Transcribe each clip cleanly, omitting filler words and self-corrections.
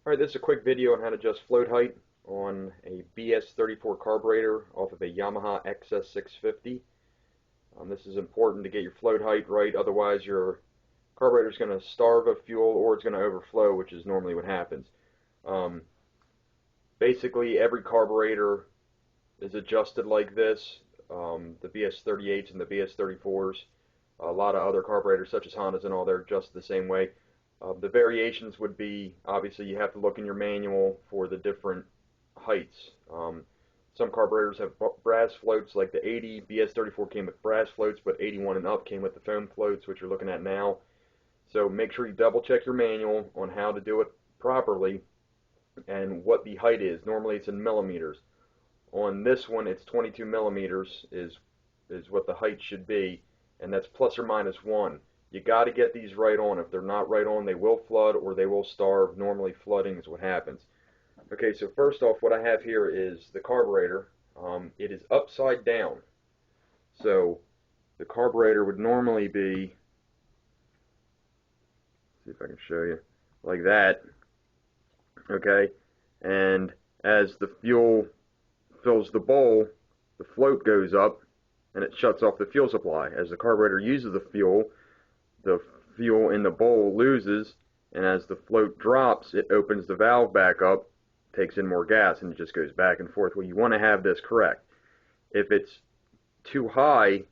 Alright, this is a quick video on how to adjust float height on a BS34 carburetor off of a Yamaha XS650. This is important to get your float height right, otherwise your carburetor is going to starve of fuel or it's going to overflow, which is normally what happens. Basically, every carburetor is adjusted like this. The BS38s and the BS34s. A lot of other carburetors, such as Hondas and all, they're adjusted the same way. The variations would be, obviously, you have to look in your manual for the different heights. Some carburetors have brass floats, like the 80 BS34 came with brass floats, but 81 and up came with the foam floats, which you're looking at now. So make sure you double check your manual on how to do it properly and what the height is. Normally it's in millimeters. On this one, it's 22 millimeters is what the height should be, and that's plus or minus 1. You got to get these right on. If they're not right on, they will flood or they will starve. Normally flooding is what happens. Okay, so first off, what I have here is the carburetor. It is upside down. So the carburetor would normally be, see if I can show you, like that. Okay, and as the fuel fills the bowl, the float goes up and it shuts off the fuel supply. As the carburetor uses the fuel in the bowl loses, and as the float drops, it opens the valve back up, takes in more gas, and it just goes back and forth. Well, you want to have this correct. If it's too high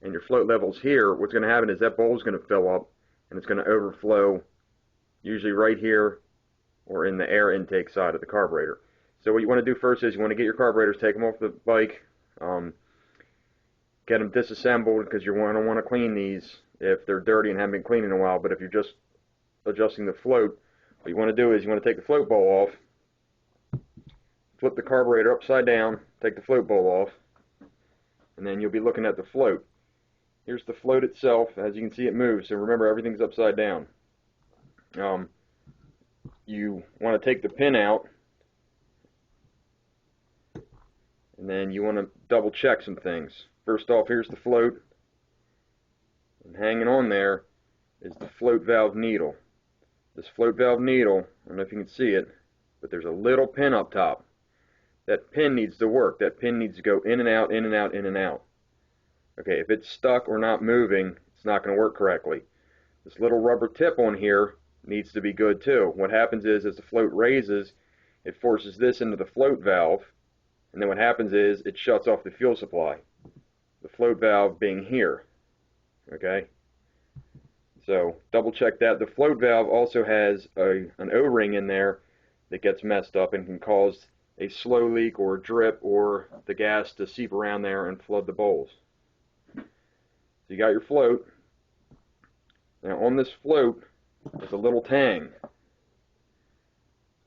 and your float level's here, what's going to happen is that bowl is going to fill up and it's going to overflow, usually right here or in the air intake side of the carburetor. So what you want to do first is you want to get your carburetors, take them off the bike, get them disassembled, because you're going to want to clean these if they're dirty and haven't been cleaned in a while. But if you're just adjusting the float, what you want to do is you want to take the float bowl off, flip the carburetor upside down, take the float bowl off, and then you'll be looking at the float. Here's the float itself. As you can see, it moves, so remember, everything's upside down. You want to take the pin out, and then you want to double check some things. First off, here's the float, and hanging on there is the float valve needle. This float valve needle, I don't know if you can see it, but there's a little pin up top. That pin needs to work. That pin needs to go in and out, in and out, in and out. Okay, if it's stuck or not moving, it's not going to work correctly. This little rubber tip on here needs to be good too. What happens is, as the float raises, it forces this into the float valve, and then what happens is it shuts off the fuel supply. The float valve being here. Okay? So double check that. The float valve also has an O-ring in there that gets messed up and can cause a slow leak or a drip or the gas to seep around there and flood the bowls. So you got your float. Now on this float there's a little tang.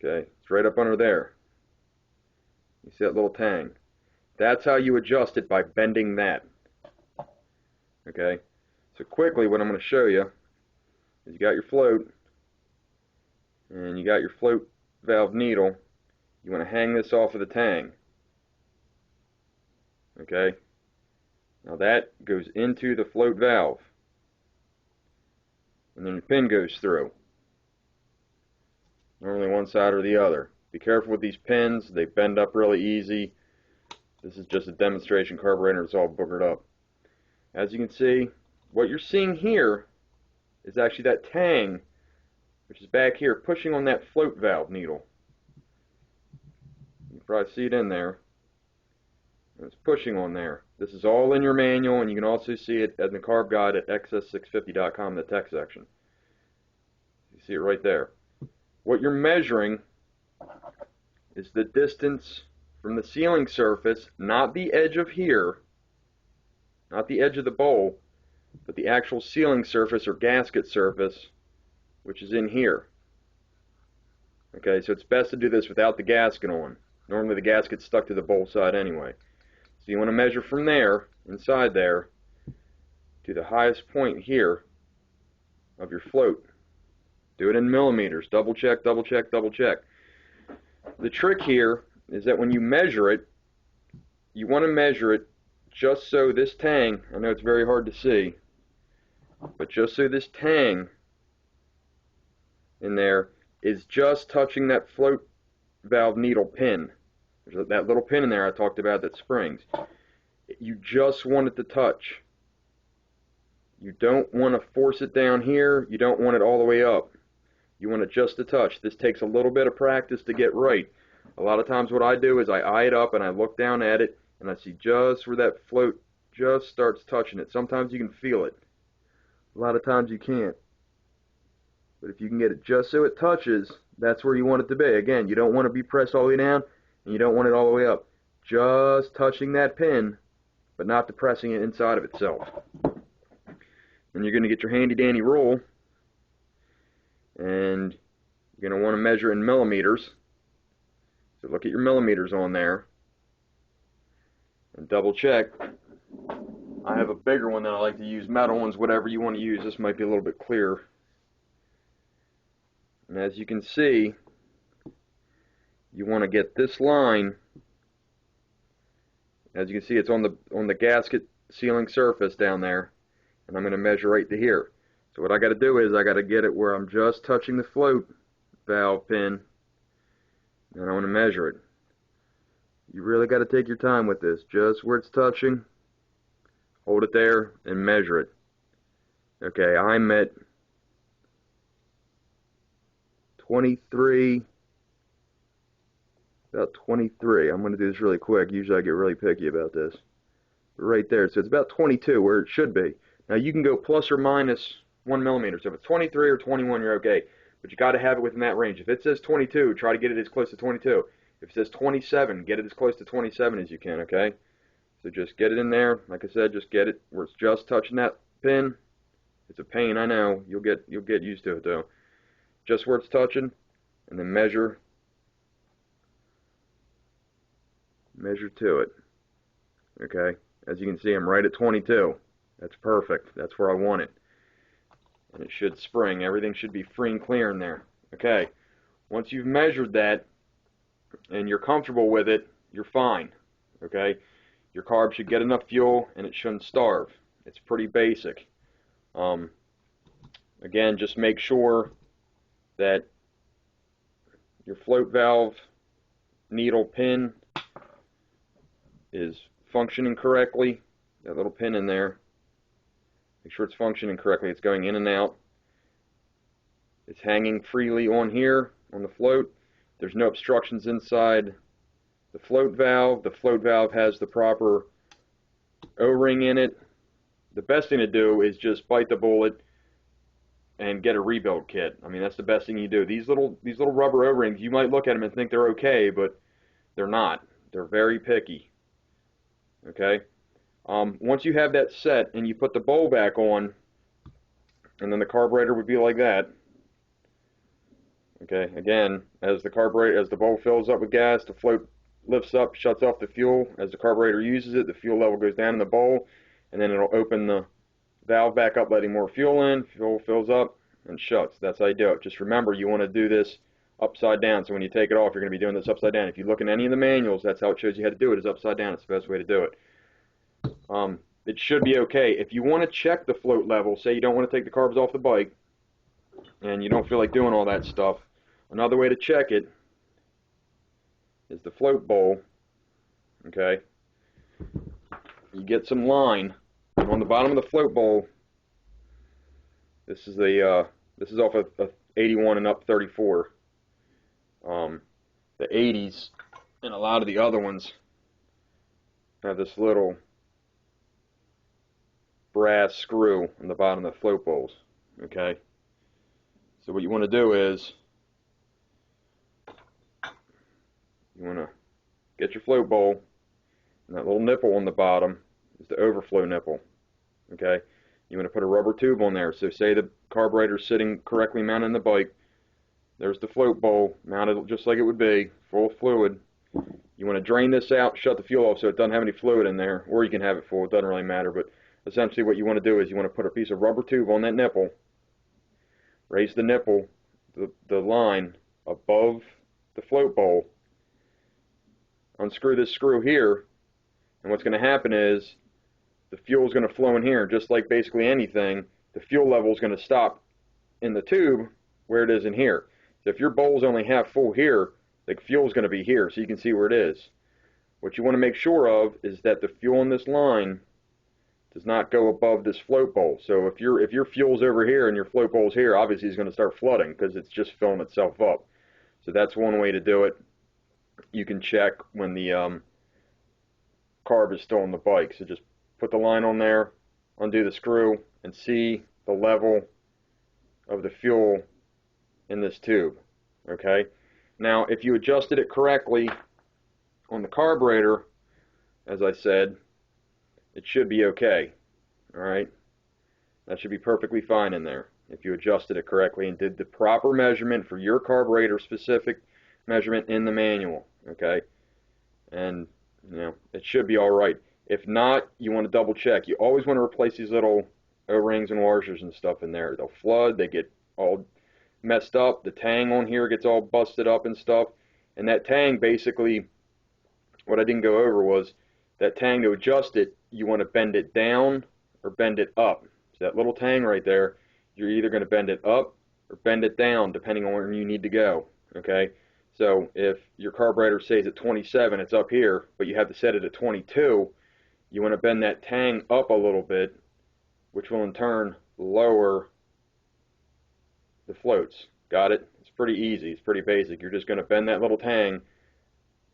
Okay, it's right up under there. You see that little tang? That's how you adjust it, by bending that. Okay, so quickly what I'm going to show you is you got your float and you got your float valve needle. You want to hang this off of the tang. Okay, now that goes into the float valve, and then your pin goes through. Normally one side or the other. Be careful with these pins, they bend up really easy. This is just a demonstration carburetor, it's all boogered up. As you can see, what you're seeing here is actually that tang, which is back here, pushing on that float valve needle. You can probably see it in there. And it's pushing on there. This is all in your manual, and you can also see it in the carb guide at XS650.com in the tech section. You see it right there. What you're measuring is the distance from the sealing surface, not the edge of here, not the edge of the bowl, but the actual sealing surface or gasket surface, which is in here. Okay, so it's best to do this without the gasket on. Normally the gasket's stuck to the bowl side anyway. So you want to measure from there, inside there, to the highest point here of your float. Do it in millimeters. Double check, double check, double check. The trick here is that when you measure it, you want to measure it just so this tang, I know it's very hard to see, but just so this tang in there is just touching that float valve needle pin. There's that little pin in there I talked about that springs. You just want it to touch. You don't want to force it down here. You don't want it all the way up. You want it just to touch. This takes a little bit of practice to get right. A lot of times what I do is I eye it up and I look down at it and I see just where that float just starts touching it. Sometimes you can feel it. A lot of times you can't. But if you can get it just so it touches, that's where you want it to be. Again, you don't want to be pressed all the way down and you don't want it all the way up. Just touching that pin, but not depressing it inside of itself. And you're going to get your handy dandy rule, and you're going to want to measure in millimeters. So look at your millimeters on there and double check. I have a bigger one that I like to use, metal ones, whatever you want to use. This might be a little bit clearer. And as you can see, you want to get this line. As you can see, it's on the gasket sealing surface down there, and I'm going to measure right to here. So what I got to do is I got to get it where I'm just touching the float valve pin, and I want to measure it. You really got to take your time with this. Just where it's touching, hold it there and measure it. Okay, I'm at 23. About 23. I'm going to do this really quick. Usually I get really picky about this. But right there, so it's about 22 where it should be. Now you can go plus or minus 1 millimeter. So if it's 23 or 21, you're okay. But you got to have it within that range. If it says 22, try to get it as close to 22. If it says 27, get it as close to 27 as you can, okay? So just get it in there. Like I said, just get it where it's just touching that pin. It's a pain, I know. You'll get used to it though. Just where it's touching, and then measure to it. Okay, as you can see, I'm right at 22. That's perfect. That's where I want it. And it should spring. Everything should be free and clear in there. Okay, once you've measured that and you're comfortable with it, you're fine. Okay, your carb should get enough fuel and it shouldn't starve. It's pretty basic. Again, just make sure that your float valve needle pin is functioning correctly. That little pin in there, make sure it's functioning correctly. It's going in and out. It's hanging freely on here on the float. There's no obstructions inside the float valve. The float valve has the proper O-ring in it. The best thing to do is just bite the bullet and get a rebuild kit. I mean, that's the best thing you do. These little rubber O-rings, you might look at them and think they're okay, but they're not. They're very picky. Okay? Once you have that set and you put the bowl back on, and then the carburetor would be like that. Okay, again, as the bowl fills up with gas, the float lifts up, shuts off the fuel. As the carburetor uses it, the fuel level goes down in the bowl, and then it'll open the valve back up, letting more fuel in. Fuel fills up and shuts. That's how you do it. Just remember, you want to do this upside down. So when you take it off, you're going to be doing this upside down. If you look in any of the manuals, that's how it shows you how to do it, is upside down. It's the best way to do it. It should be okay. If you want to check the float level, say you don't want to take the carbs off the bike and you don't feel like doing all that stuff, another way to check it is the float bowl. Okay, you get some line, and on the bottom of the float bowl, this is off of 81 and up 34. The 80s and a lot of the other ones have this little brass screw on the bottom of the float bowls. Okay, so what you want to do is you want to get your float bowl, and that little nipple on the bottom is the overflow nipple. Okay, you want to put a rubber tube on there. So say the carburetor is sitting correctly mounted in the bike. There's the float bowl mounted just like it would be, full of fluid. You want to drain this out, shut the fuel off so it doesn't have any fluid in there, or you can have it full, it doesn't really matter. But essentially what you want to do is you want to put a piece of rubber tube on that nipple, raise the nipple, the line above the float bowl, unscrew this screw here, and what's going to happen is the fuel is going to flow in here. Just like basically anything, the fuel level is going to stop in the tube where it is in here. So if your bowl's only half full here, the fuel's going to be here, so you can see where it is. What you want to make sure of is that the fuel in this line does not go above this float bowl. So if your fuel's over here and your float bowl's here, obviously it's going to start flooding because it's just filling itself up. So that's one way to do it. You can check when the carb is still on the bike. So just put the line on there, undo the screw, and see the level of the fuel in this tube. Okay? Now, if you adjusted it correctly on the carburetor, as I said, it should be okay. Alright? That should be perfectly fine in there if you adjusted it correctly and did the proper measurement for your carburetor specific measurement in the manual. Okay? And, you know, it should be alright. If not, you want to double check. You always want to replace these little O-rings and washers and stuff in there. They'll flood, they get all messed up, the tang on here gets all busted up and stuff. And that tang, basically, what I didn't go over was that tang, to adjust it, you want to bend it down or bend it up. So that little tang right there, you're either going to bend it up or bend it down depending on where you need to go. Okay? So if your carburetor says at 27, it's up here, but you have to set it at 22, you want to bend that tang up a little bit, which will in turn lower the floats. Got it? It's pretty easy. It's pretty basic. You're just going to bend that little tang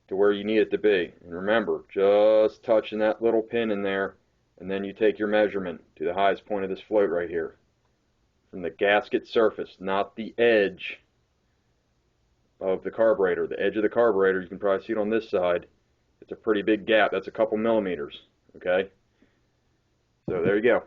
to where you need it to be. And remember, just touching that little pin in there, and then you take your measurement to the highest point of this float right here. From the gasket surface, not the edge of the carburetor. The edge of the carburetor, you can probably see it on this side. It's a pretty big gap. That's a couple millimeters. Okay? So there you go.